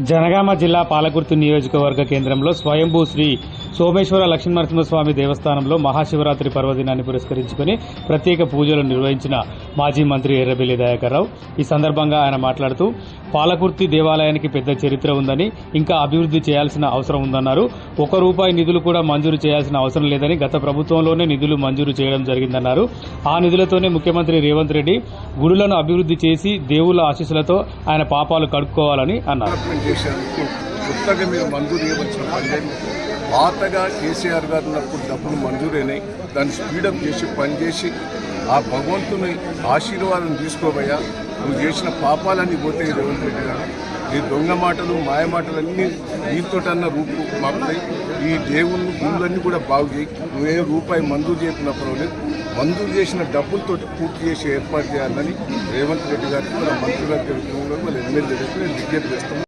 జనగామ జిల్లా పాలకుర్తి నియోజకవర్గ కేంద్రంలో స్వయంభూ శ్రీ సోమేశ్వర లక్ష్మీనరసింహస్వామి దేవస్థానంలో మహాశివరాత్రి పర్వదినాన్ని పురస్కరించుకుని ప్రత్యేక పూజలు నిర్వహించిన మాజీ మంత్రి ఎర్రబెల్లి దయాకర్ రావు. ఈ సందర్భంగా ఆయన మాట్లాడుతూ పాలకుర్తి దేవాలయానికి పెద్ద చరిత్ర ఉందని, ఇంకా అభివృద్ధి చేయాల్సిన అవసరం ఉందన్నారు. ₹1 నిధులు కూడా మంజూరు చేయాల్సిన అవసరం లేదని, గత ప్రభుత్వంలోనే నిధులు మంజూరు చేయడం జరిగిందన్నారు. ఆ నిధులతోనే ముఖ్యమంత్రి రేవంత్ రెడ్డి గుడులను అభివృద్ధి చేసి దేవుళ్ల ఆశీస్సులతో ఆయన పాపాలు కడుక్కోవాలని అన్నారు. కొత్తగా మీరు మంజూరు ఇవ్వవలసిన పని పాతగా కేసీఆర్ గారు ఉన్నప్పుడు డబ్బులు మంజూరైనాయి. దాన్ని స్పీడప్ చేసి పనిచేసి ఆ భగవంతుని ఆశీర్వాదం తీసుకోబోయా. నువ్వు చేసిన పాపాలన్నీ పోతాయి రేవంత్ రెడ్డి గారు. ఈ దొంగ మాటలు మాయ మాటలన్నీ నీతోటన్న రూపు మాపుతాయి. ఈ దేవుళ్ళు గుళ్ళన్నీ కూడా బాగు చేయి. నువ్వే రూపాయి మంజూరు చేస్తున్నప్పుడు మంజూరు చేసిన డబ్బులతో పూర్తి చేసి ఏర్పాటు చేయాలని రేవంత్ రెడ్డి గారికి మన మంత్రుల విషయంలో మన ఎమ్మెల్యే దగ్గర విజ్ఞప్తి చేస్తాం.